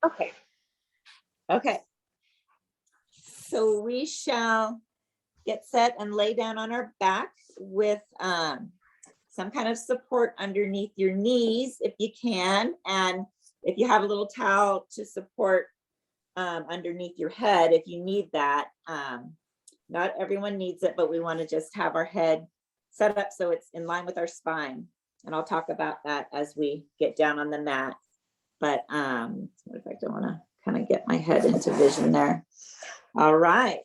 Okay. Okay. So we shall get set and lay down on our back with some kind of support underneath your knees if you can. And if you have a little towel to support underneath your head, if you need that. Not everyone needs it, but we want to just have our head set up so it's in line with our spine. And I'll talk about that as we get down on the mat. But in fact, I want to kind of get my head into vision there. All right.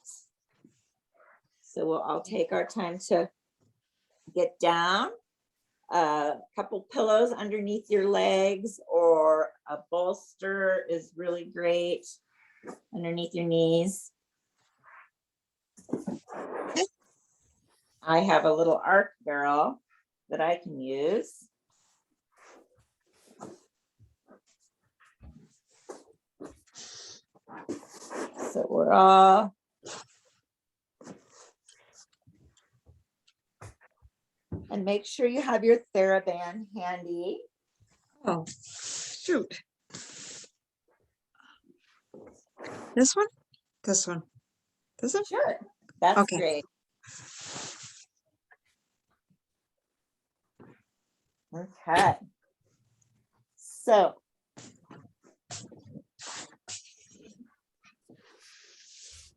So we'll all take our time to get down. A couple pillows underneath your legs or a bolster is really great underneath your knees. I have a little arc barrel that I can use. So we're all and make sure you have your TheraBand handy. Oh, shoot. This one? This one? This one? Sure, that's okay. Great. Okay. So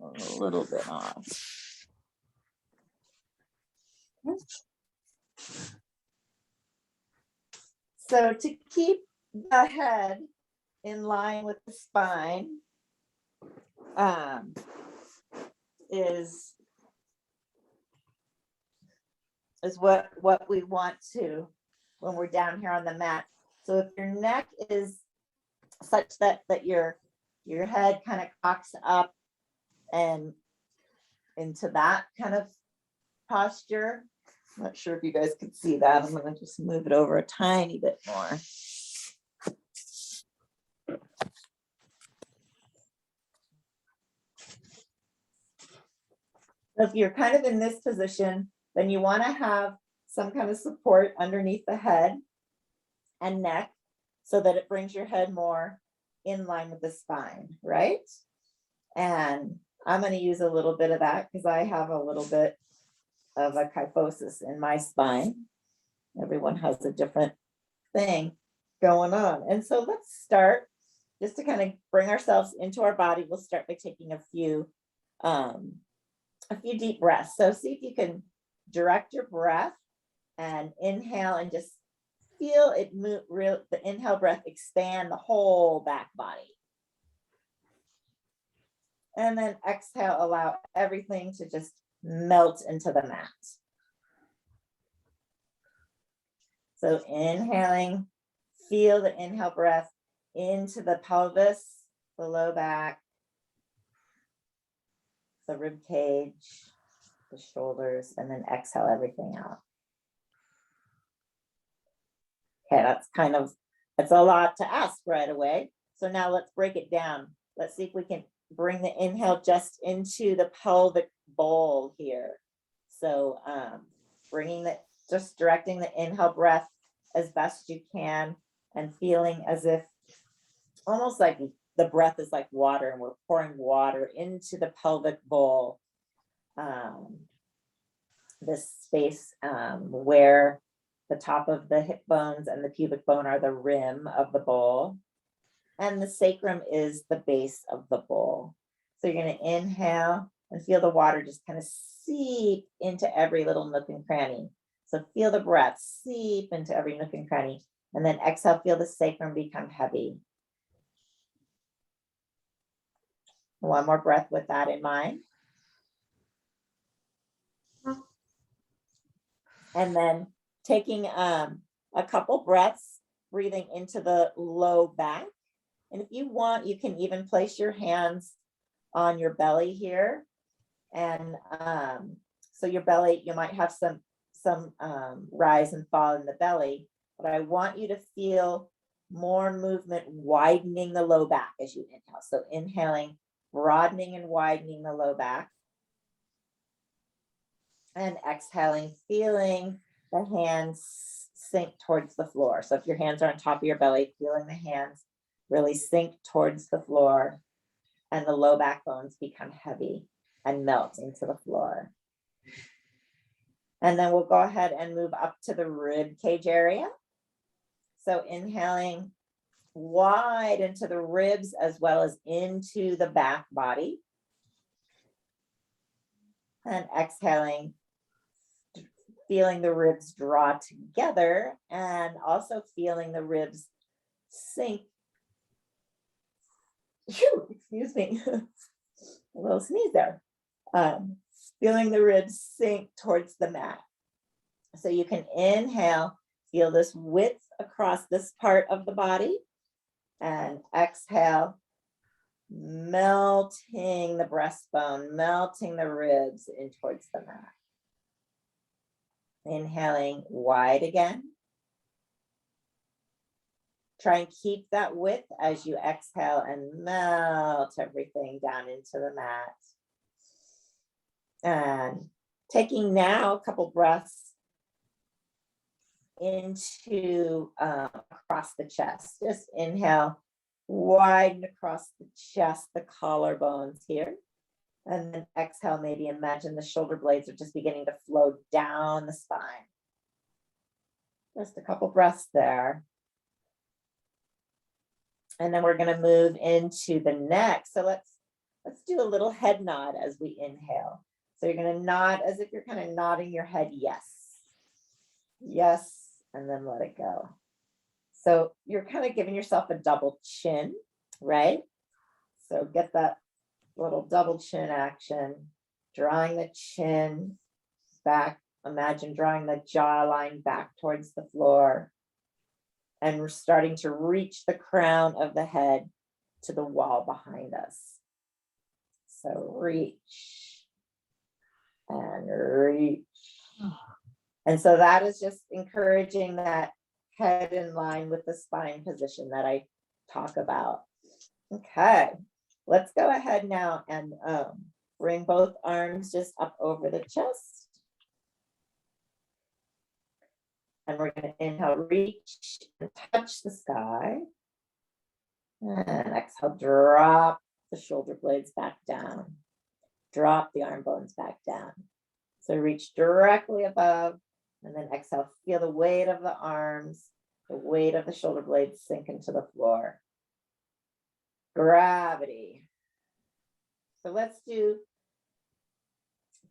a little bit off. So to keep the head in line with the spine is what we want to when we're down here on the mat. So if your neck is such that your head kind of cocks up and into that kind of posture. I'm not sure if you guys can see that. I'm going to just move it over a tiny bit more. So if you're kind of in this position, then you want to have some kind of support underneath the head and neck so that it brings your head more in line with the spine, right? And I'm going to use a little bit of that because I have a little bit of a kyphosis in my spine. Everyone has a different thing going on. And so let's start just to kind of bring ourselves into our body. We'll start by taking a few deep breaths. So see if you can direct your breath and inhale and just feel it move, the inhale breath expand the whole back body. And then exhale, allow everything to just melt into the mat. So inhaling, feel the inhale breath into the pelvis, the low back, the rib cage, the shoulders, and then exhale everything out. Okay, that's a lot to ask right away. So now let's break it down. Let's see if we can bring the inhale just into the pelvic bowl here. So just directing the inhale breath as best you can and feeling as if almost like the breath is like water and we're pouring water into the pelvic bowl. This space where the top of the hip bones and the pubic bone are the rim of the bowl. And the sacrum is the base of the bowl. So you're going to inhale and feel the water just kind of seep into every little nook and cranny. So feel the breath seep into every nook and cranny. And then exhale, feel the sacrum become heavy. One more breath with that in mind. And then taking a couple breaths, breathing into the low back. And if you want, you can even place your hands on your belly here. And so your belly, you might have some rise and fall in the belly, but I want you to feel more movement widening the low back as you inhale. So inhaling, broadening and widening the low back. And exhaling, feeling the hands sink towards the floor. So if your hands are on top of your belly, feeling the hands really sink towards the floor, and the low back bones become heavy and melt into the floor. And then we'll go ahead and move up to the rib cage area. So inhaling wide into the ribs as well as into the back body. And exhaling, feeling the ribs draw together and also feeling the ribs sink. Excuse me, a little sneeze there. Feeling the ribs sink towards the mat. So you can inhale, feel this width across this part of the body, and exhale, melting the breastbone, melting the ribs in towards the mat. Inhaling wide again. Try and keep that width as you exhale and melt everything down into the mat. And taking now a couple breaths into across the chest. Just inhale, widen across the chest, the collarbones here. And then exhale, maybe imagine the shoulder blades are just beginning to flow down the spine. Just a couple breaths there. And then we're going to move into the neck. So let's do a little head nod as we inhale. So you're going to nod as if you're kind of nodding your head, yes. Yes, and then let it go. So you're kind of giving yourself a double chin, right? So get that little double chin action, drawing the chin back. Imagine drawing the jawline back towards the floor. And we're starting to reach the crown of the head to the wall behind us. So reach and reach. And so that is just encouraging that head in line with the spine position that I talk about. Okay, let's go ahead now and bring both arms just up over the chest. And we're going to inhale, reach and touch the sky. And exhale, drop the shoulder blades back down. Drop the arm bones back down. So reach directly above, and then exhale, feel the weight of the arms, the weight of the shoulder blades sink into the floor. Gravity. So let's do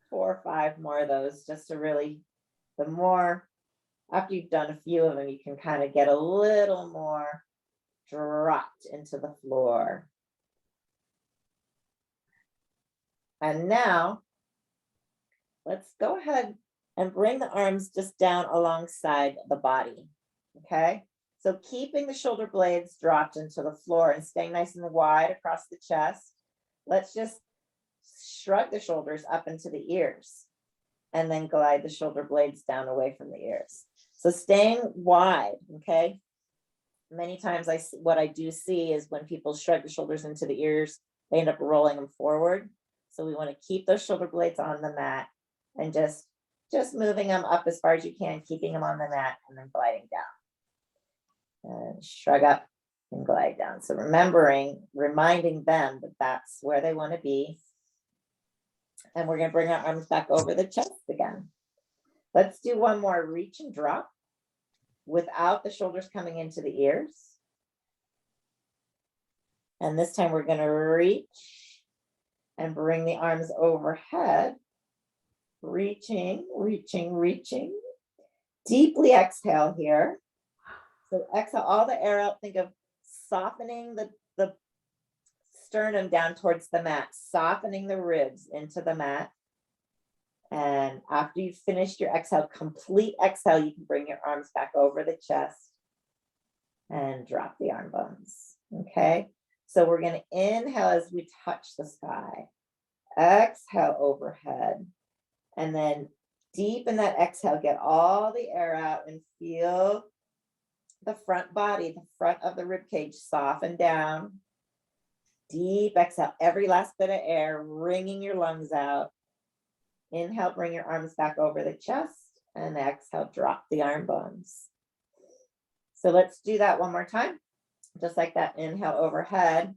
4 or 5 more of those, just to really, the more, after you've done a few of them, you can kind of get a little more dropped into the floor. And now, let's go ahead and bring the arms just down alongside the body, okay? So keeping the shoulder blades dropped into the floor and staying nice and wide across the chest, let's just shrug the shoulders up into the ears and then glide the shoulder blades down away from the ears. So staying wide, okay? Many times what I do see is when people shrug the shoulders into the ears, they end up rolling them forward. So we want to keep those shoulder blades on the mat and just moving them up as far as you can, keeping them on the mat and then gliding down. And shrug up and glide down. So reminding them that that's where they want to be. And we're going to bring our arms back over the chest again. Let's do one more reach and drop without the shoulders coming into the ears. And this time we're going to reach and bring the arms overhead. Reaching, reaching, reaching. Deeply exhale here. So exhale all the air out. Think of softening the sternum down towards the mat, softening the ribs into the mat. And after you've finished your exhale, complete exhale, you can bring your arms back over the chest and drop the arm bones. Okay, so we're going to inhale as we touch the sky. Exhale overhead. And then deep in that exhale, get all the air out and feel the front body, the front of the rib cage soften down. Deep exhale, every last bit of air, wringing your lungs out. Inhale, bring your arms back over the chest, and exhale, drop the arm bones. So let's do that one more time. Just like that, inhale overhead.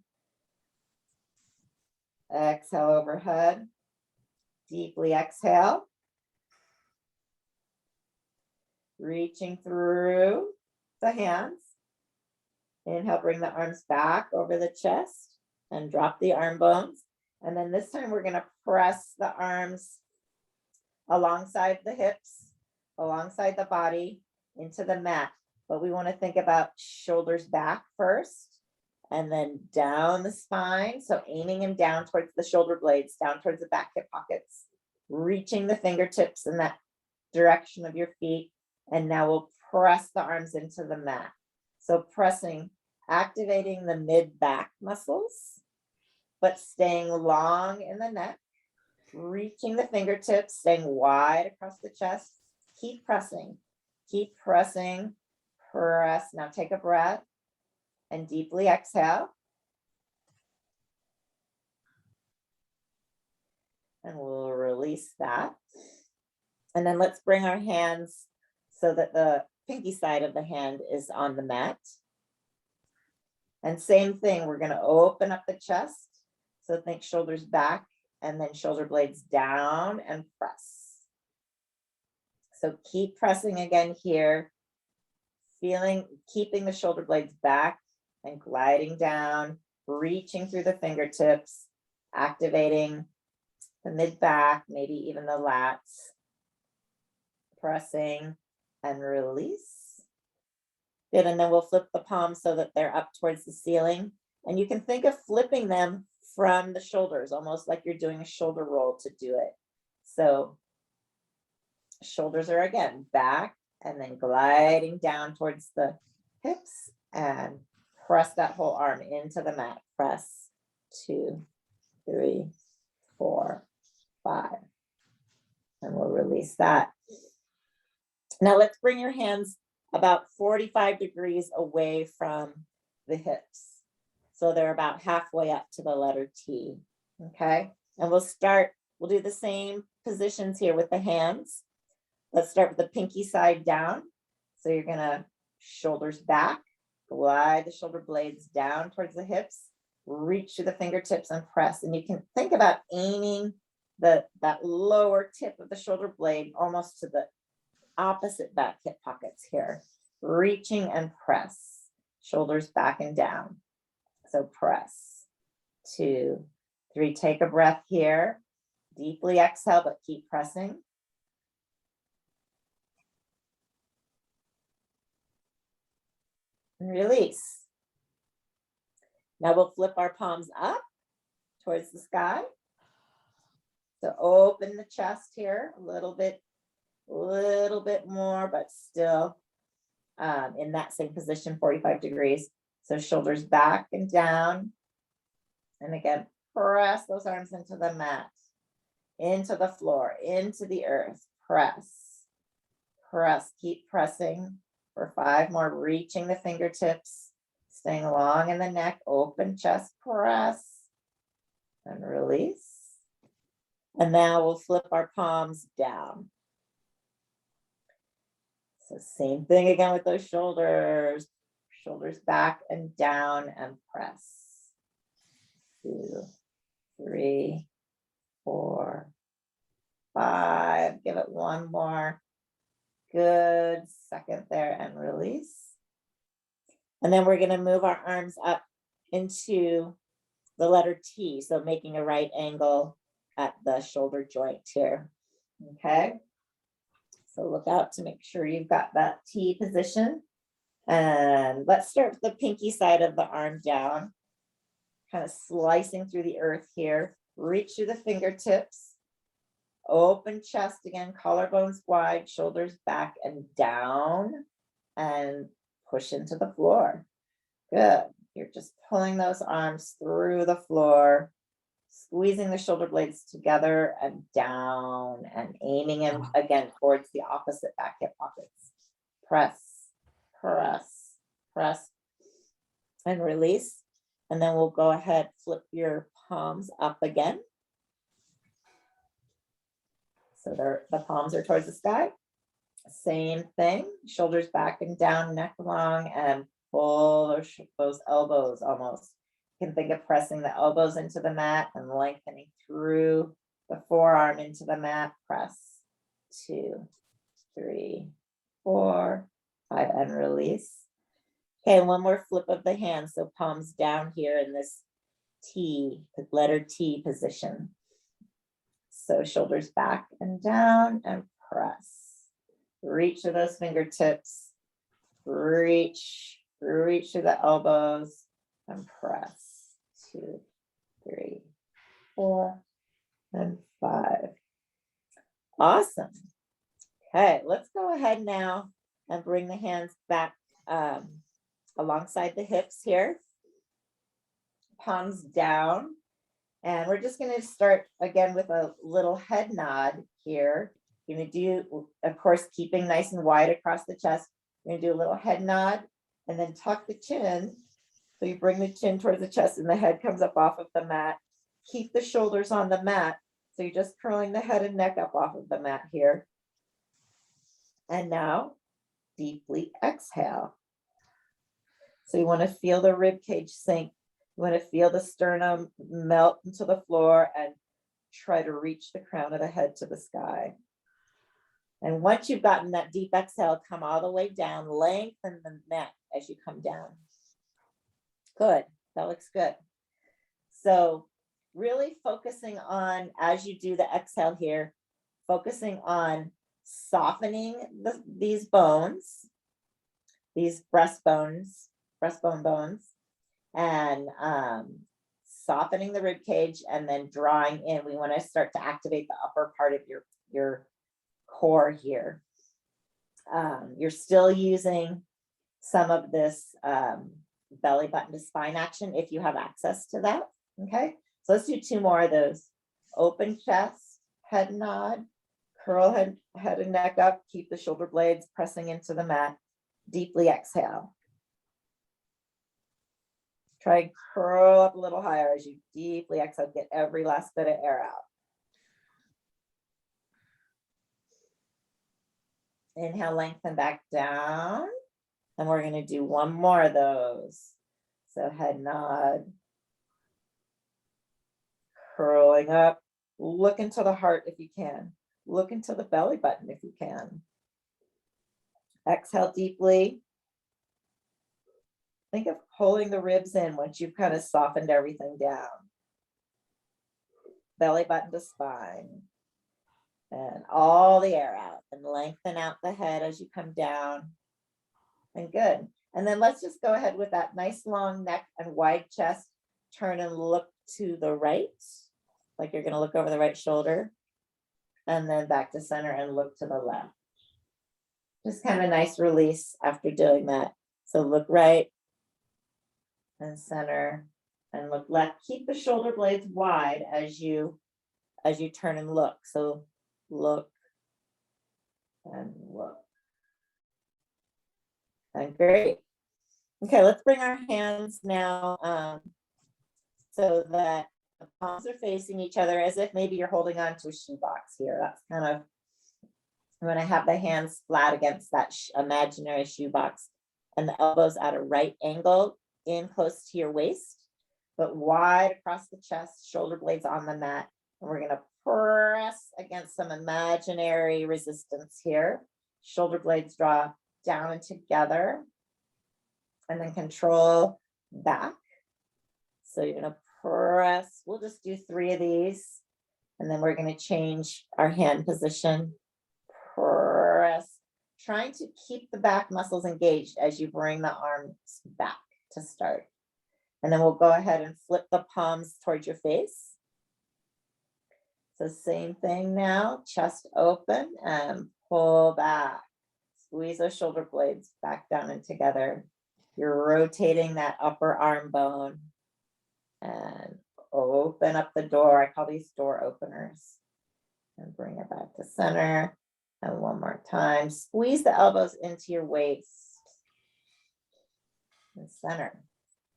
Exhale overhead. Deeply exhale. Reaching through the hands. Inhale, bring the arms back over the chest and drop the arm bones. And then this time we're going to press the arms alongside the hips, alongside the body into the mat. But we want to think about shoulders back first and then down the spine. So aiming them down towards the shoulder blades, down towards the back hip pockets, reaching the fingertips in that direction of your feet. And now we'll press the arms into the mat. So pressing, activating the mid-back muscles, but staying long in the neck, reaching the fingertips, staying wide across the chest. Keep pressing, press. Now take a breath and deeply exhale. And we'll release that. And then let's bring our hands so that the pinky side of the hand is on the mat. And same thing, we're going to open up the chest. So think shoulders back and then shoulder blades down and press. So keep pressing again here, keeping the shoulder blades back and gliding down, reaching through the fingertips, activating the mid-back, maybe even the lats, pressing and release. Good, and then we'll flip the palms so that they're up towards the ceiling. And you can think of flipping them from the shoulders, almost like you're doing a shoulder roll to do it. So shoulders are again back and then gliding down towards the hips and press that whole arm into the mat. Press 2, 3, 4, 5. And we'll release that. Now let's bring your hands about 45 degrees away from the hips. So they're about halfway up to the letter T. Okay. And we'll do the same positions here with the hands. Let's start with the pinky side down. So you're going to shoulders back, glide the shoulder blades down towards the hips, reach to the fingertips and press. And you can think about aiming that lower tip of the shoulder blade almost to the opposite back hip pockets here, reaching and press, shoulders back and down. So press, 2, 3, take a breath here, deeply exhale, but keep pressing. And release. Now we'll flip our palms up towards the sky. So open the chest here a little bit more, but still in that same position, 45 degrees. So shoulders back and down. And again, press those arms into the mat, into the floor, into the earth. Press, keep pressing for 5 more, reaching the fingertips, staying long in the neck, open chest, press, and release. And now we'll flip our palms down. So same thing again with those shoulders. Shoulders back and down and press. 2, 3, 4, 5. Give it one more. Good. Second there and release. And then we're going to move our arms up into the letter T. So making a right angle at the shoulder joint here. Okay. So look out to make sure you've got that T position. And let's start with the pinky side of the arm down, kind of slicing through the earth here. Reach through the fingertips, open chest again, collarbones wide, shoulders back and down, and push into the floor. Good. You're just pulling those arms through the floor, squeezing the shoulder blades together and down, and aiming them again towards the opposite back hip pockets. Press, and release. And then we'll go ahead, flip your palms up again. So the palms are towards the sky. Same thing, shoulders back and down, neck long, and pull those elbows almost. You can think of pressing the elbows into the mat and lengthening through the forearm into the mat. Press 2, 3, 4, 5, and release. Okay, one more flip of the hand. So palms down here in this T, the letter T position. So shoulders back and down and press. Reach to those fingertips. Reach to the elbows and press. 2, 3, 4, and 5. Awesome. Okay, let's go ahead now and bring the hands back alongside the hips here. Palms down. And we're just going to start again with a little head nod here. You're going to do, of course, keeping nice and wide across the chest. You're going to do a little head nod and then tuck the chin. So you bring the chin towards the chest and the head comes up off of the mat. Keep the shoulders on the mat. So you're just curling the head and neck up off of the mat here. And now deeply exhale. So you want to feel the rib cage sink. You want to feel the sternum melt into the floor and try to reach the crown of the head to the sky. And once you've gotten that deep exhale, come all the way down, lengthen the neck as you come down. Good, that looks good. So really focusing on, as you do the exhale here, focusing on softening these bones, these breastbone bones, and softening the rib cage and then drawing in. We want to start to activate the upper part of your core here. You're still using some of this belly button to spine action if you have access to that. Okay, so let's do 2 more of those. Open chest, head nod, curl head and neck up, keep the shoulder blades pressing into the mat. Deeply exhale. Try and curl up a little higher as you deeply exhale. Get every last bit of air out. Inhale, lengthen back down. And we're going to do 1 more of those. So head nod. Curling up. Look into the heart if you can. Look into the belly button if you can. Exhale deeply. Think of pulling the ribs in once you've kind of softened everything down. Belly button to spine. And all the air out. And lengthen out the head as you come down. And good. And then let's just go ahead with that nice long neck and wide chest. Turn and look to the right. Like you're going to look over the right shoulder. And then back to center and look to the left. Just kind of a nice release after doing that. So look right and center and look left. Keep the shoulder blades wide as you turn and look. So look and look. And great. Okay, let's bring our hands now so that the palms are facing each other as if maybe you're holding on to a shoebox here. That's kind of, I'm going to have the hands flat against that imaginary shoebox and the elbows at a right angle in close to your waist, but wide across the chest, shoulder blades on the mat. And we're going to press against some imaginary resistance here. Shoulder blades draw down and together and then control back. So you're going to press. We'll just do 3 of these. And then we're going to change our hand position. Press. Trying to keep the back muscles engaged as you bring the arms back to start. And then we'll go ahead and flip the palms towards your face. So same thing now, chest open and pull back. Squeeze those shoulder blades back down and together. You're rotating that upper arm bone and open up the door. I call these door openers. And bring it back to center. And 1 more time. Squeeze the elbows into your waist. And center.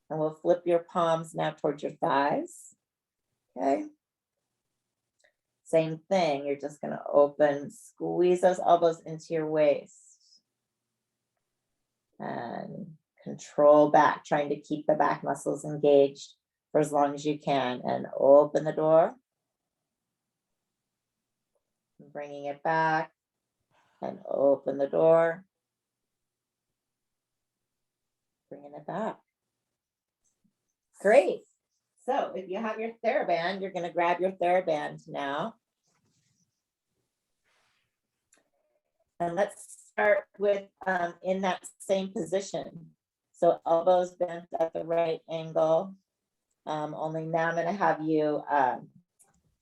And we'll flip your palms now towards your thighs. Okay. Same thing, you're just gonna open, squeeze those elbows into your waist. And control back, trying to keep the back muscles engaged for as long as you can. And open the door. Bringing it back. And open the door. Bringing it back. Great. So if you have your TheraBand, you're going to grab your TheraBand now. And let's start with in that same position. So elbows bent at the right angle. Only now I'm going to have you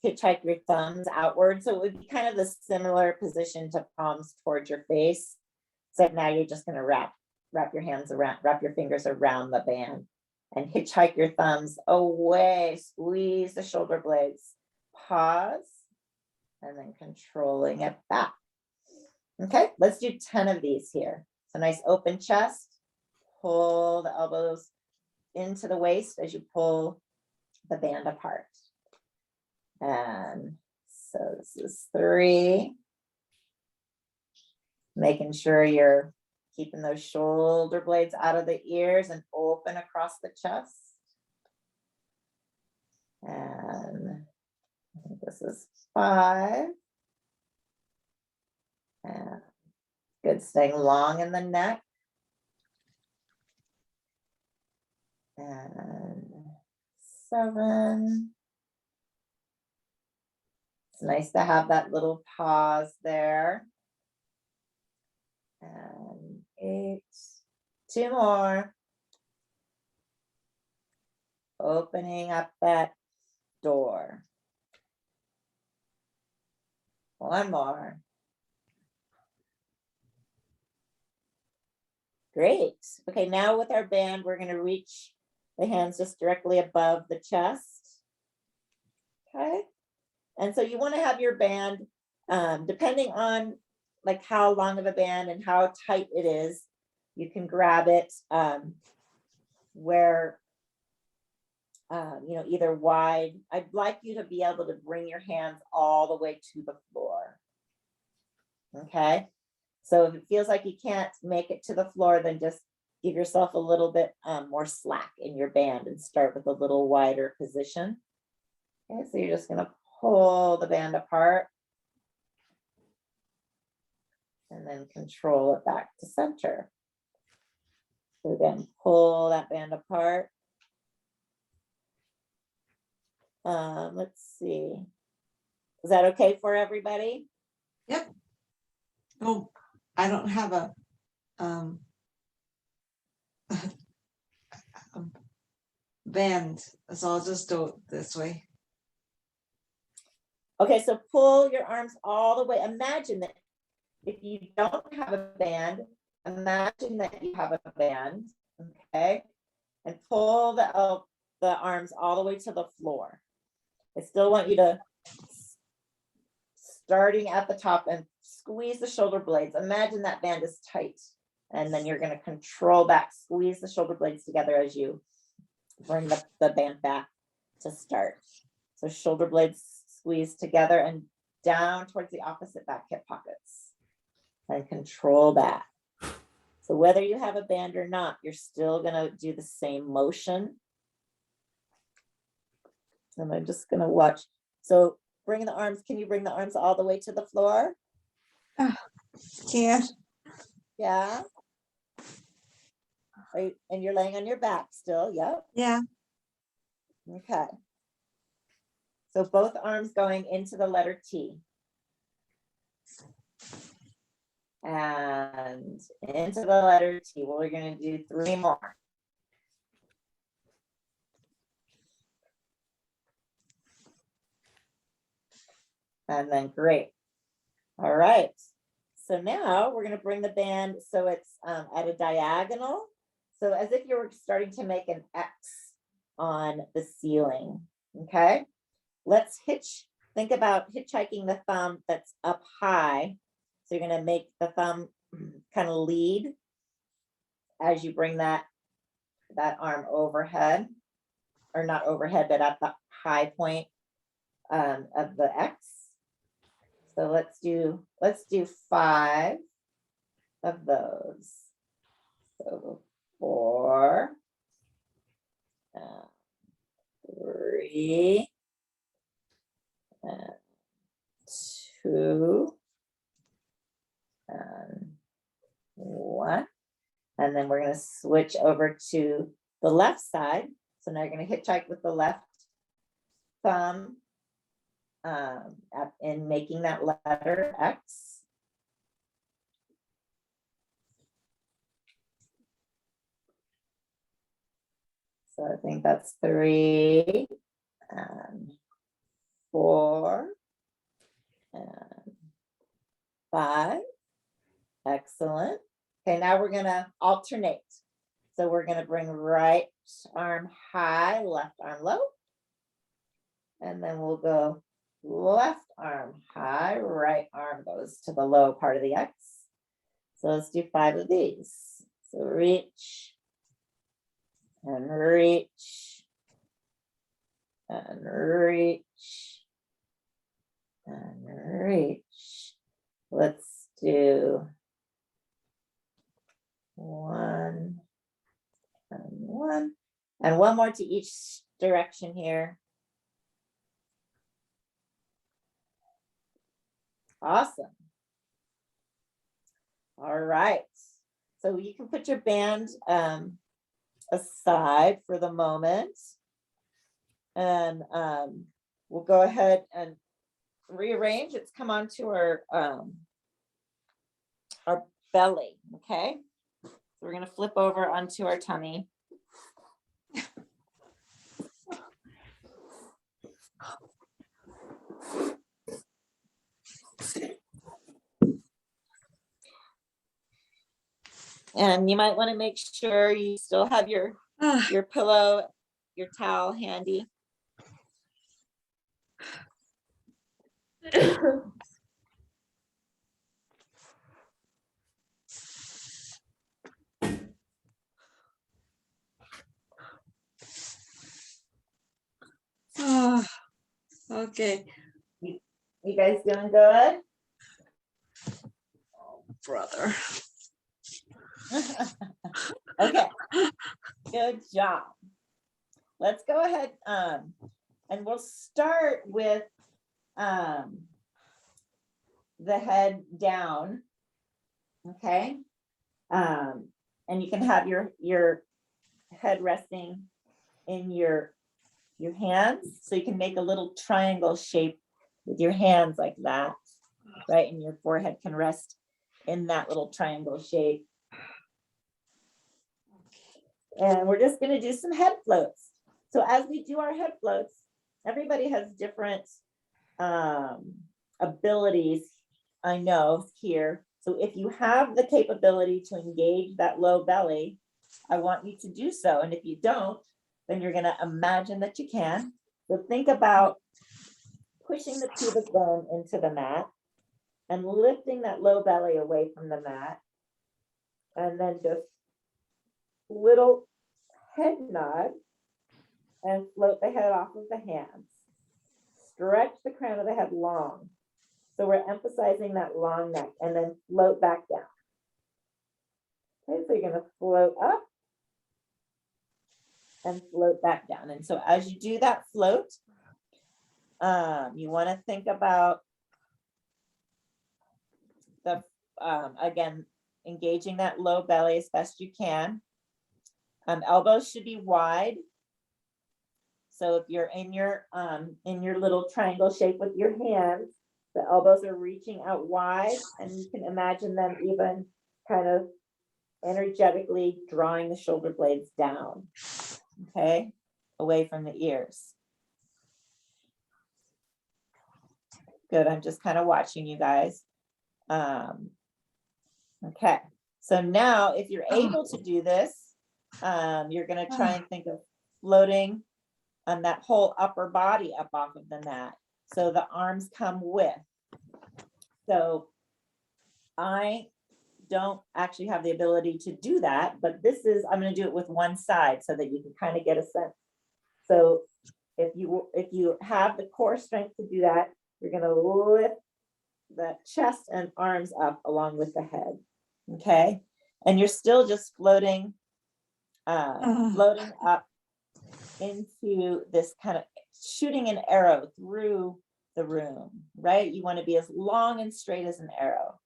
hitchhike your thumbs outward. So it would be kind of the similar position to palms towards your face. So now you're just going to wrap your hands around, wrap your fingers around the band and hitchhike your thumbs away. Squeeze the shoulder blades. Pause. And then controlling it back. Okay, let's do 10 of these here. So nice open chest. Pull the elbows into the waist as you pull the band apart. And so this is 3. Making sure you're keeping those shoulder blades out of the ears and open across the chest. And I think this is 5. And good, staying long in the neck. And 7. It's nice to have that little pause there. And 8. 2 more. Opening up that door. 1 more. Great. Okay, now with our band, we're going to reach the hands just directly above the chest. Okay. And so you want to have your band, depending on like how long of a band and how tight it is, you can grab it where, either wide. I'd like you to be able to bring your hands all the way to the floor. Okay. So if it feels like you can't make it to the floor, then just give yourself a little bit more slack in your band and start with a little wider position. Okay, so you're just going to pull the band apart and then control it back to center. So again, pull that band apart. Let's see. Is that okay for everybody? Yep. Oh, I don't have a band, so I'll just do it this way. Okay, so pull your arms all the way. Imagine that if you don't have a band, imagine that you have a band, okay? And pull the arms all the way to the floor. I still want you to, starting at the top, and squeeze the shoulder blades. Imagine that band is tight. And then you're going to control back, squeeze the shoulder blades together as you bring the band back to start. So shoulder blades squeeze together and down towards the opposite back hip pockets. And control back. So whether you have a band or not, you're still going to do the same motion. And I'm just going to watch. So bring the arms. Can you bring the arms all the way to the floor? Can't. Yeah. And you're laying on your back still. Yep. Yeah. Okay. So both arms going into the letter T. And into the letter T. Well, we're going to do 3 more. And then great. All right. So now we're going to bring the band so it's at a diagonal. So as if you were starting to make an X on the ceiling. Okay. Let's think about hitchhiking the thumb that's up high. So you're going to make the thumb kind of lead as you bring that arm overhead, or not overhead, but at the high point of the X. So let's do 5 of those. So 4, 3, and 2, and 1. And then we're going to switch over to the left side. So now you're going to hitchhike with the left thumb in making that letter X. So I think that's 3 and 4 and 5. Excellent. Okay, now we're gonna alternate. So we're gonna bring right arm high, left arm low. And then we'll go left arm high, right arm goes to the low part of the X. So let's do 5 of these. So reach and reach and reach and reach. Let's do 1 and 1 and 1 more to each direction here. Awesome. All right. So you can put your band aside for the moment. And we'll go ahead and rearrange. It's come onto our belly, okay? So we're gonna flip over onto our tummy. And you might want to make sure you still have your pillow, your towel handy. Okay. You guys doing good? Oh, brother. Okay, good job. Let's go ahead and we'll start with the head down. Okay. And you can have your head resting in your hands. So you can make a little triangle shape with your hands like that, right? And your forehead can rest in that little triangle shape. And we're just going to do some head floats. So as we do our head floats, everybody has different abilities, I know, here. So if you have the capability to engage that low belly, I want you to do so. And if you don't, then you're going to imagine that you can. So think about pushing the pubic bone into the mat and lifting that low belly away from the mat. And then just little head nod and float the head off of the hands. Stretch the crown of the head long. So we're emphasizing that long neck, and then float back down. Okay, so you're going to float up and float back down. And so as you do that float, you want to think about the, again, engaging that low belly as best you can. Elbows should be wide. So if you're in your little triangle shape with your hands, the elbows are reaching out wide, and you can imagine them even kind of energetically drawing the shoulder blades down, okay, away from the ears. Good, I'm just kind of watching you guys. Okay, so now if you're able to do this, you're gonna try and think of floating on that whole upper body up off of the mat. So the arms come with. So I don't actually have the ability to do that, but I'm going to do it with one side so that you can kind of get a sense. So if you have the core strength to do that, you're going to lift the chest and arms up along with the head. Okay. And you're still just floating up into this kind of shooting an arrow through the room, right? You want to be as long and straight as an arrow.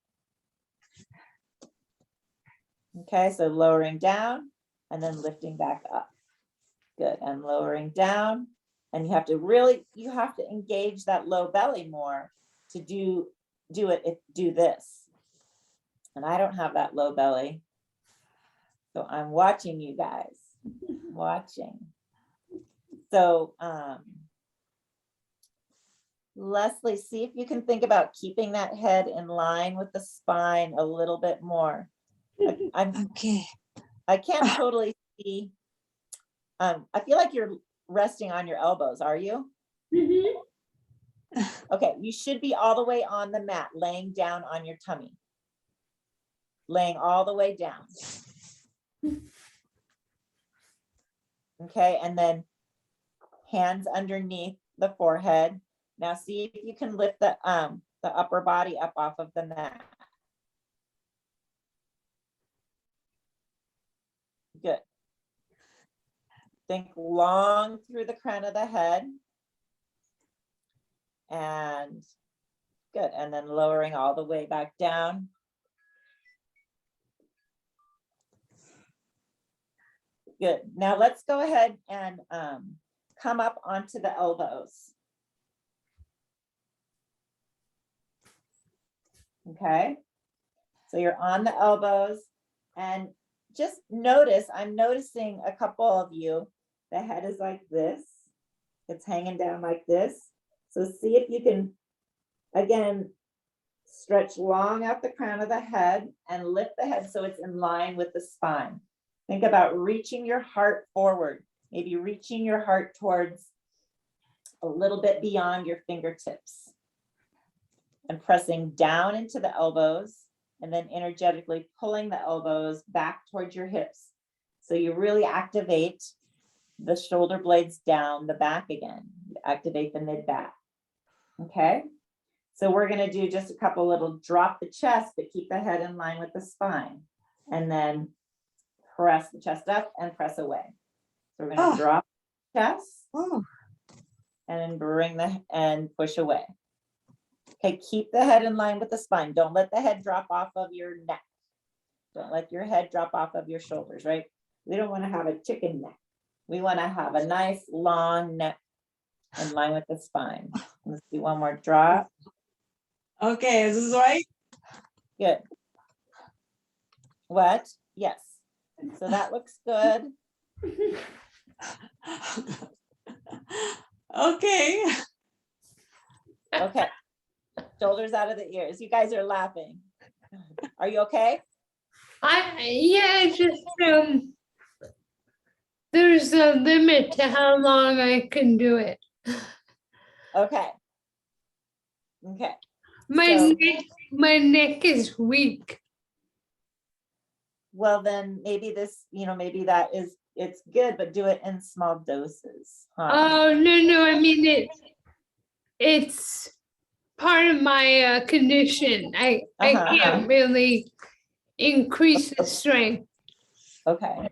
Okay, so lowering down and then lifting back up. Good, and lowering down. And you have to engage that low belly more to do this. And I don't have that low belly. So I'm watching you guys, watching. So Leslie, see if you can think about keeping that head in line with the spine a little bit more. Okay. I can't totally see. I feel like you're resting on your elbows, are you? Mm-hmm. Okay, you should be all the way on the mat, laying down on your tummy. Laying all the way down. Okay, and then hands underneath the forehead. Now see if you can lift the upper body up off of the mat. Good. Think long through the crown of the head. And good, and then lowering all the way back down. Good. Now let's go ahead and come up onto the elbows. Okay. So you're on the elbows and just notice, I'm noticing a couple of you, the head is like this. It's hanging down like this. So see if you can, again, stretch long out the crown of the head and lift the head so it's in line with the spine. Think about reaching your heart forward, maybe reaching your heart towards a little bit beyond your fingertips and pressing down into the elbows and then energetically pulling the elbows back towards your hips. So you really activate the shoulder blades down the back again, activate the mid back. Okay. So we're going to do just a couple little drop the chest, but keep the head in line with the spine. And then press the chest up and press away. So we're going to drop the chest and bring and push away. Okay, keep the head in line with the spine. Don't let the head drop off of your neck. Don't let your head drop off of your shoulders, right? We don't want to have a chicken neck. We want to have a nice long neck in line with the spine. Let's do one more drop. Okay, is this right? Good. What? Yes. So that looks good. Okay. Okay. Shoulders out of the ears. You guys are laughing. Are you okay? Yeah, just there's a limit to how long I can do it. Okay. Okay. My So- my neck is weak. Well, then maybe this, maybe that is, it's good, but do it in small doses. Huh? Oh no, I mean it's part of my condition. I can't really increase the strength. Okay.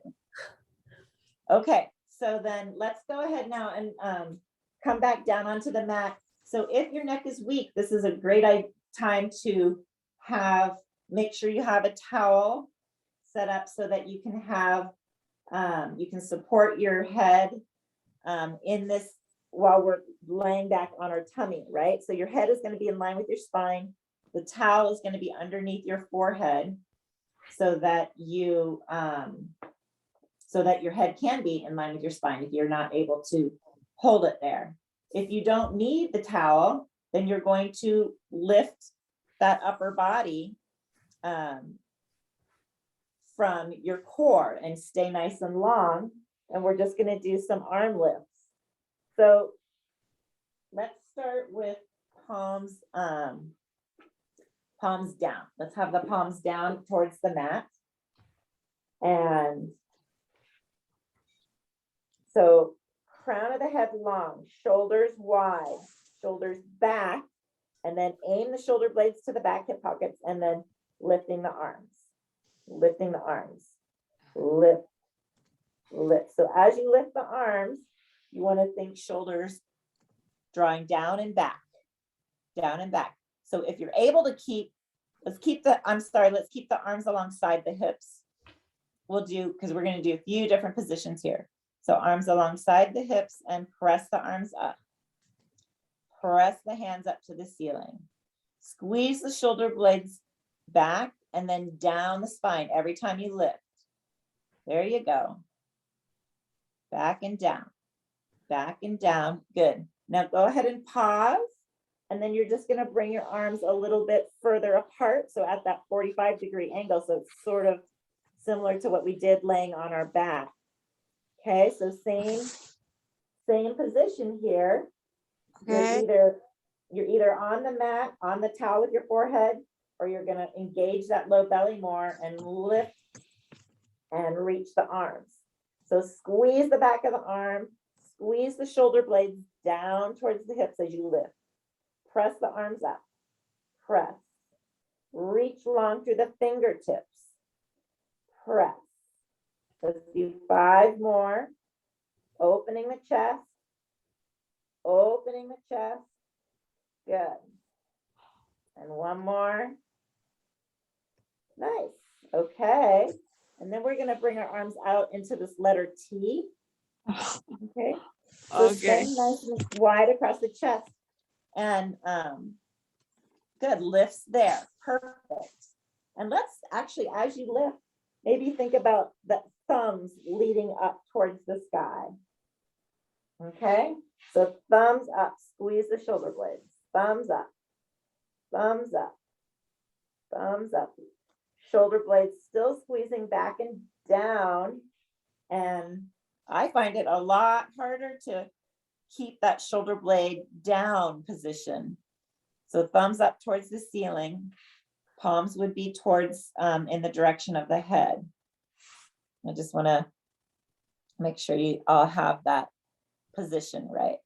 Okay. So then let's go ahead now and come back down onto the mat. So if your neck is weak, this is a great time to make sure you have a towel set up so that you can have, you can support your head in this while we're laying back on our tummy, right? So your head is going to be in line with your spine. The towel is going to be underneath your forehead so that your head can be in line with your spine if you're not able to hold it there. If you don't need the towel, then you're going to lift that upper body from your core and stay nice and long. And we're just going to do some arm lifts. So let's start with palms down. Let's have the palms down towards the mat. And so crown of the head long, shoulders wide, shoulders back, And then aim the shoulder blades to the back hip pockets and then lifting the arms, lifting the arms, lift, lift. So as you lift the arms, you want to think shoulders drawing down and back, down and back. So if you're able to keep, let's keep the arms alongside the hips. We'll do, because we're going to do a few different positions here. So arms alongside the hips and press the arms up. Press the hands up to the ceiling. Squeeze the shoulder blades back and then down the spine every time you lift. There you go. Back and down, back and down. Good. Now go ahead and pause. And then you're just going to bring your arms a little bit further apart. So at that 45-degree angle. So it's sort of similar to what we did laying on our back. Okay, so same position here. Okay. You're either on the mat, on the towel with your forehead, or you're going to engage that low belly more and lift and reach the arms. So squeeze the back of the arm, squeeze the shoulder blades down towards the hips as you lift. Press the arms up, press. Reach long through the fingertips, press. Let's do 5 more. Opening the chest, opening the chest. Good. And 1 more. Nice. Okay. And then we're going to bring our arms out into this letter T. Okay. So Okay. staying nice and wide across the chest. And good. Lifts there. Perfect. And let's actually, as you lift, maybe think about the thumbs leading up towards the sky. Okay. So thumbs up. Squeeze the shoulder blades. Thumbs up. Thumbs up. Thumbs up. Shoulder blades still squeezing back and down. And I find it a lot harder to keep that shoulder blade down position. So thumbs up towards the ceiling. Palms would be towards in the direction of the head. I just want to make sure you all have that position right.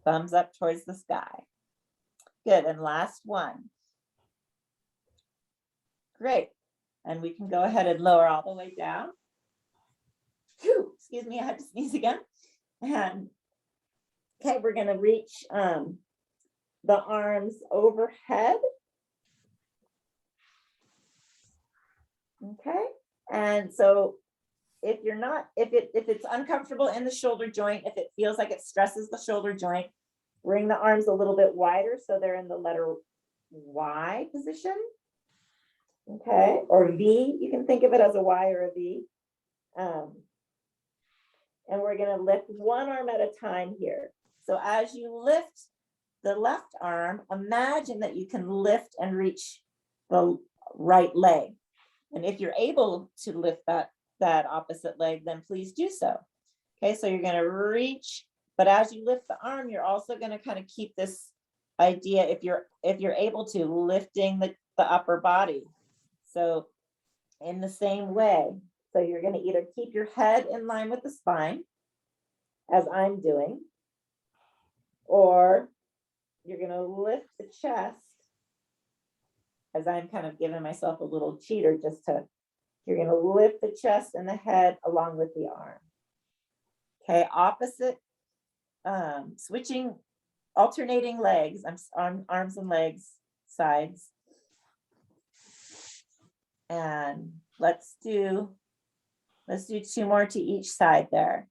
Thumbs up towards the sky. Good. And last one. Great. And we can go ahead and lower all the way down. Whew, excuse me, I had to sneeze again. And okay, we're going to reach the arms overhead. Okay. And so if it's uncomfortable in the shoulder joint, if it feels like it stresses the shoulder joint, bring the arms a little bit wider so they're in the letter Y position. Okay, or V, you can think of it as a Y or a V. And we're going to lift 1 arm at a time here. So as you lift the left arm, imagine that you can lift and reach the right leg. And if you're able to lift that opposite leg, then please do so. Okay, so you're going to reach, but as you lift the arm, you're also going to kind of keep this idea, if you're able to, lifting the upper body. So in the same way, so you're going to either keep your head in line with the spine, as I'm doing, or you're going to lift the chest, as I'm kind of giving myself a little cheater you're going to lift the chest and the head along with the arm. Okay, opposite, switching, alternating legs, arms and legs, sides. And let's do 2 more to each side there.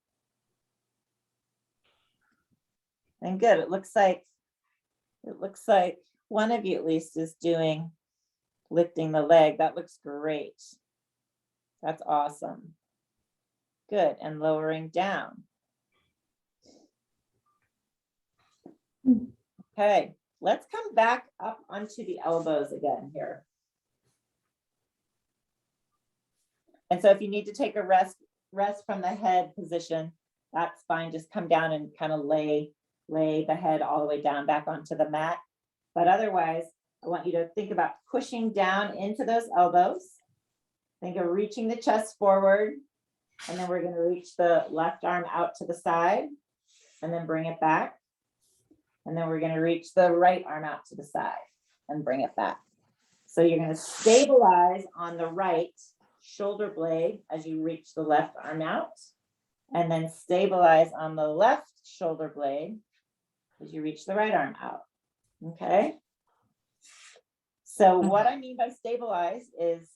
And good, it looks like one of you at least is lifting the leg. That looks great. That's awesome. Good, and lowering down. Okay, let's come back up onto the elbows again here. And so if you need to take a rest from the head position, that's fine. Just come down and kind of lay the head all the way down back onto the mat. But otherwise, I want you to think about pushing down into those elbows. Think of reaching the chest forward. And then we're going to reach the left arm out to the side and then bring it back. And then we're gonna reach the right arm out to the side and bring it back. So you're gonna stabilize on the right shoulder blade as you reach the left arm out, and then stabilize on the left shoulder blade as you reach the right arm out, okay? So what I mean by stabilize is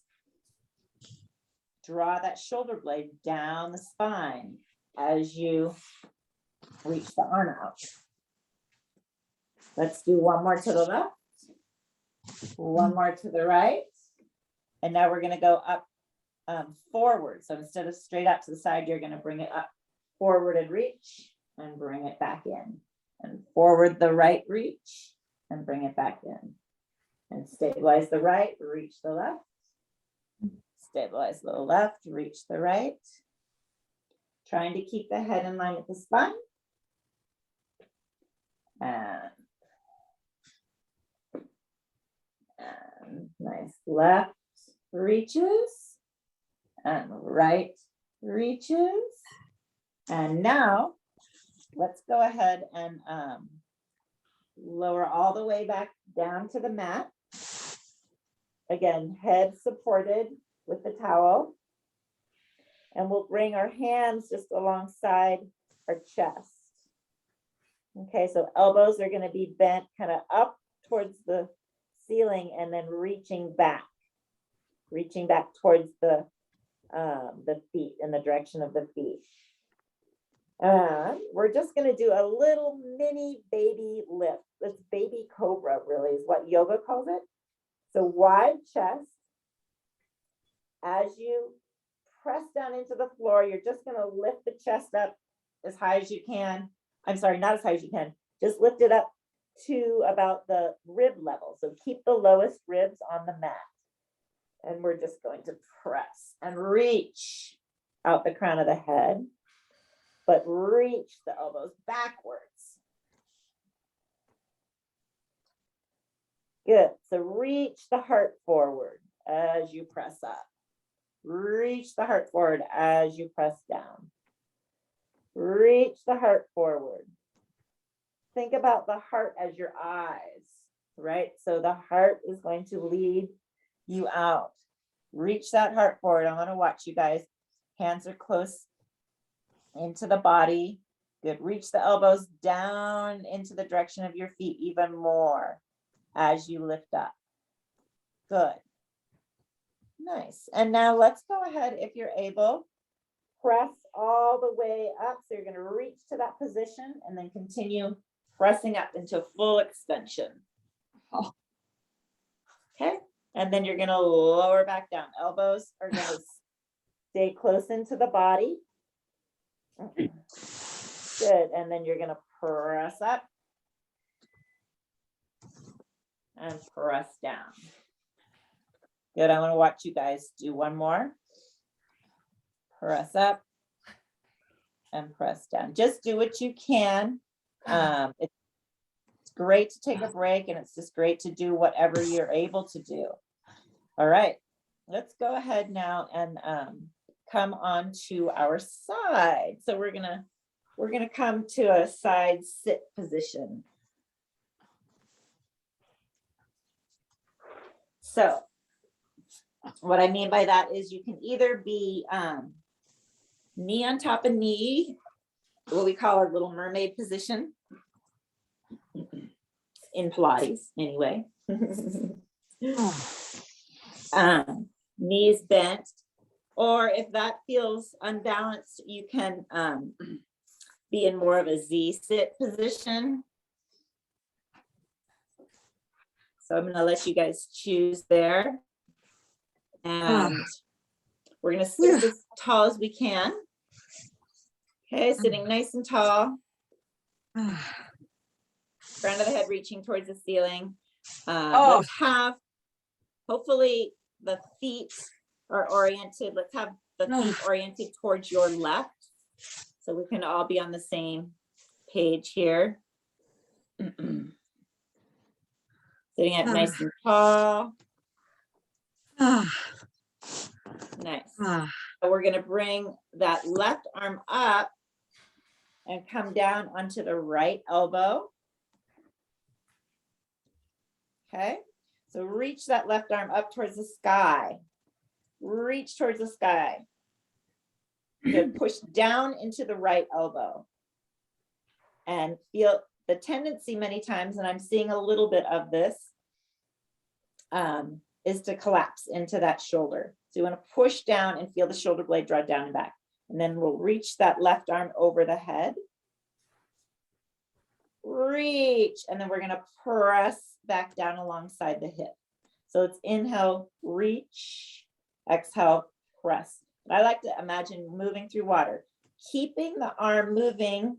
draw that shoulder blade down the spine as you reach the arm out. Let's do one more to the left, one more to the right, and now we're gonna go up forward. So instead of straight out to the side, you're gonna bring it up forward and reach and bring it back in, and forward the right reach and bring it back in, and stabilize the right, reach the left, stabilize the left, reach the right, trying to keep the head in line with the spine. And nice left reaches and right reaches. And now let's go ahead and lower all the way back down to the mat. Again, head supported with the towel. And we'll bring our hands just alongside our chest. Okay, so elbows are going to be bent kind of up towards the ceiling and then reaching back towards the feet, in the direction of the feet. And we're just going to do a little mini baby lift. It's baby cobra, really, is what yoga calls it. So wide chest. As you press down into the floor, you're just going to lift the chest up as high as you can. I'm sorry, not as high as you can. Just lift it up to about the rib level. So keep the lowest ribs on the mat. And we're just going to press and reach out the crown of the head, but reach the elbows backwards. Good. So reach the heart forward as you press up. Reach the heart forward as you press down. Reach the heart forward. Think about the heart as your eyes, right? So the heart is going to lead you out. Reach that heart forward. I want to watch you guys. Hands are close into the body. Good. Reach the elbows down into the direction of your feet even more as you lift up. Good. Nice. And now let's go ahead, if you're able, press all the way up. So you're going to reach to that position and then continue pressing up into full extension. Oh. Okay. And then you're going to lower back down. Elbows are going to stay close into the body. Good. And then you're going to press up and press down. Good. I want to watch you guys do one more. Press up and press down. Just do what you can. It's great to take a break, and it's just great to do whatever you're able to do. All right, let's go ahead now and come on to our side. So we're gonna come to a side sit position. So what I mean by that is you can either be knee on top of knee, what we call our little mermaid position in Pilates anyway. Knees bent, or if that feels unbalanced, you can be in more of a Z sit position. So I'm going to let you guys choose there. And we're going to sit as tall as we can. Okay, sitting nice and tall. Front of the head reaching towards the ceiling. Let's have, hopefully the feet are oriented. Let's have the feet oriented towards your left, so we can all be on the same page here. Sitting up nice and tall. Nice. So we're going to bring that left arm up and come down onto the right elbow. Okay, so reach that left arm up towards the sky. Reach towards the sky. Good. Push down into the right elbow. And feel the tendency many times, and I'm seeing a little bit of this, is to collapse into that shoulder. So you want to push down and feel the shoulder blade draw down and back. And then we'll reach that left arm over the head. Reach, and then we're going to press back down alongside the hip. So it's inhale, reach, exhale, press. And I like to imagine moving through water, keeping the arm moving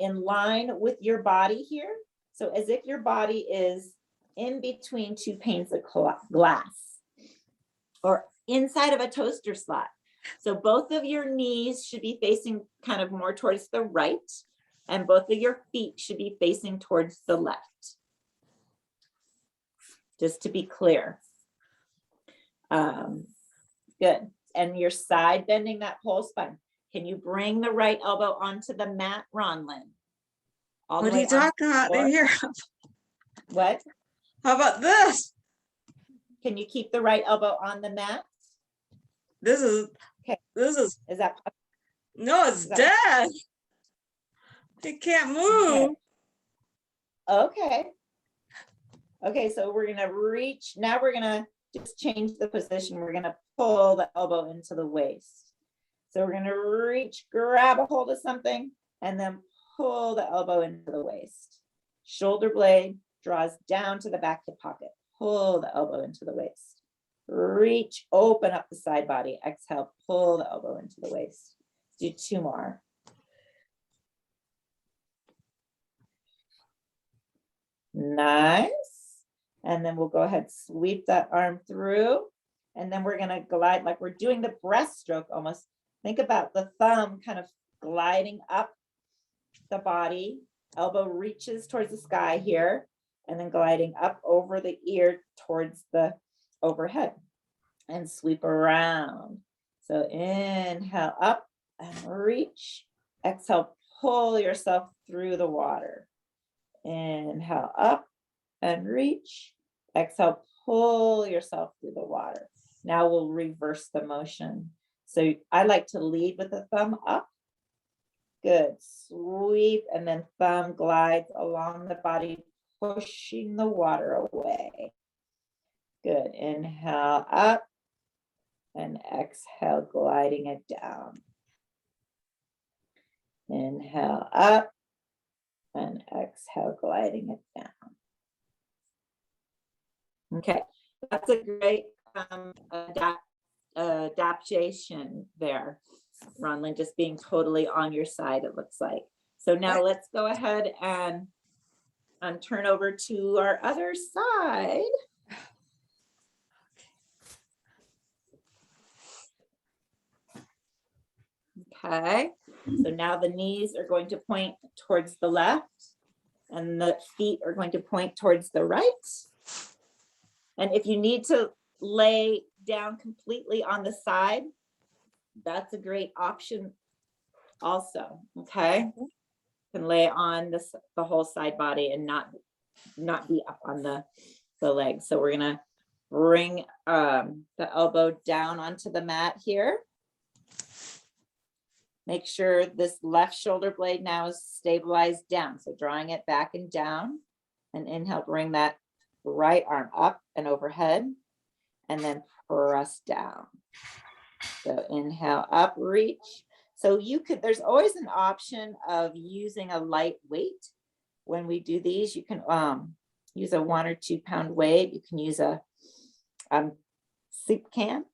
in line with your body here. So as if your body is in between two panes of glass or inside of a toaster slot. So both of your knees should be facing kind of more towards the right, and both of your feet should be facing towards the left. Just to be clear. Good. And you're side bending that whole spine. Can you bring the right elbow onto the mat, Ronlyn? What are you talking about in here? What? How about this? Can you keep the right elbow on the mat? This is, Okay. Is that? No, it's dead. It can't move. Okay. Okay, so we're gonna reach. Now we're gonna just change the position. We're gonna pull the elbow into the waist. So we're gonna reach, grab a hold of something, and then pull the elbow into the waist. Shoulder blade draws down to the back hip pocket. Pull the elbow into the waist. Reach, open up the side body. Exhale, pull the elbow into the waist. Do two more. Nice. And then we'll go ahead, sweep that arm through. And then we're gonna glide like we're doing the breaststroke almost. Think about the thumb kind of gliding up the body. Elbow reaches towards the sky here, and then gliding up over the ear towards the overhead and sweep around. So inhale up and reach. Exhale, pull yourself through the water. Inhale up and reach. Exhale, pull yourself through the water. Now we'll reverse the motion. So I like to lead with the thumb up. Good. Sweep, and then thumb glides along the body, pushing the water away. Good. Inhale up and exhale, gliding it down. Inhale up and exhale, gliding it down. Okay, that's a great adaptation there, Ronlyn, just being totally on your side, it looks like. So now let's go ahead and turn over to our other side. Okay, so now the knees are going to point towards the left and the feet are going to point towards the right. And if you need to lay down completely on the side, that's a great option also, okay? You can lay on the whole side body and not be up on the legs. So we're gonna bring the elbow down onto the mat here. Make sure this left shoulder blade now is stabilized down. So drawing it back and down, and inhale, bring that right arm up and overhead, and then press down. So inhale up, reach. So there's always an option of using a light weight. When we do these, you can use a 1 or 2 pound weight. You can use a soup can.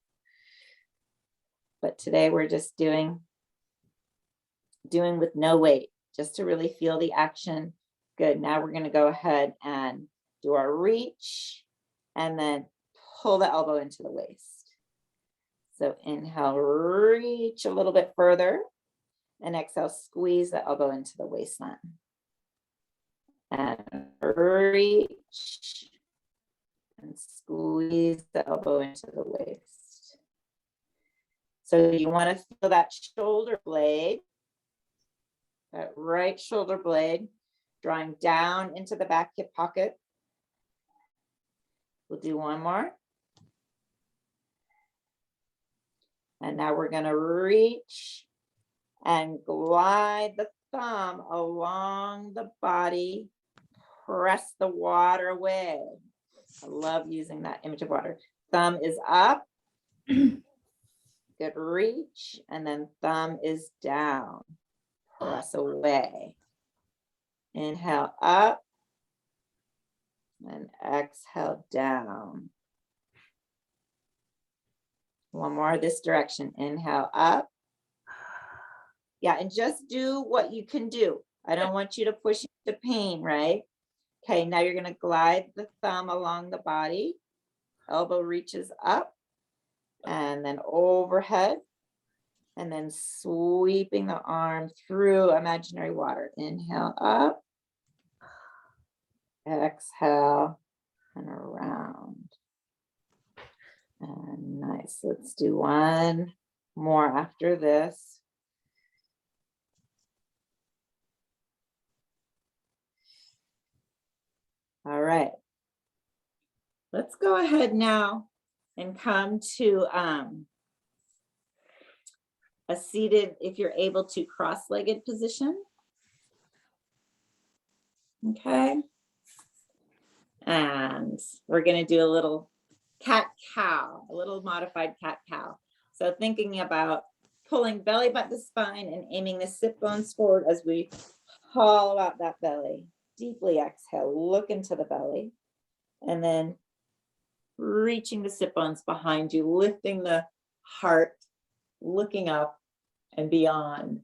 But today we're just doing with no weight, just to really feel the action. Good. Now we're going to go ahead and do our reach and then pull the elbow into the waist. So inhale, reach a little bit further, and exhale, squeeze the elbow into the waistline. And reach and squeeze the elbow into the waist. So you want to feel that shoulder blade, that right shoulder blade, drawing down into the back hip pocket, We'll do one more. And now we're going to reach and glide the thumb along the body. Press the water away. I love using that image of water. Thumb is up. Good reach. And then thumb is down. Press away. Inhale up. And exhale down. One more this direction. Inhale up. Yeah, and just do what you can do. I don't want you to push into pain, right? Okay, now you're going to glide the thumb along the body. Elbow reaches up and then overhead. And then sweeping the arm through imaginary water. Inhale up. Exhale and around. And nice. Let's do one more after this. All right. Let's go ahead now and come to a seated, if you're able to, cross-legged position. Okay. And we're going to do a little cat-cow, a little modified cat-cow. So thinking about pulling belly button to spine and aiming the sit bones forward as we hollow out that belly. Deeply exhale, look into the belly. And then reaching the sit bones behind you, lifting the heart, looking up and beyond.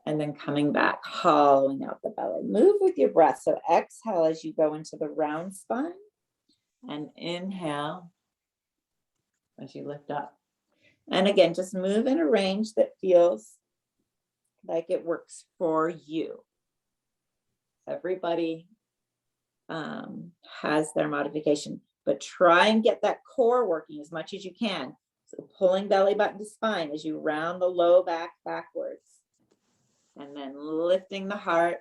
And then coming back, hollowing out the belly. Move with your breath. So exhale as you go into the round spine. And inhale as you lift up. And again, just move in a range that feels like it works for you. Everybody has their modification, but try and get that core working as much as you can. So pulling belly button to spine as you round the low back backwards. And then lifting the heart.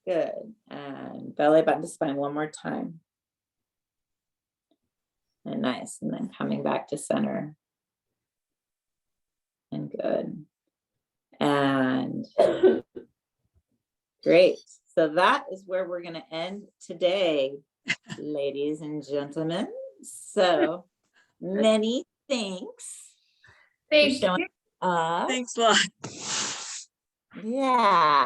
Good. And belly button to spine one more time. And nice. And then coming back to center. And good. And great. So that is where we're going to end today, ladies and gentlemen. So many thanks. Thank for showing up. Thanks a lot. Yeah.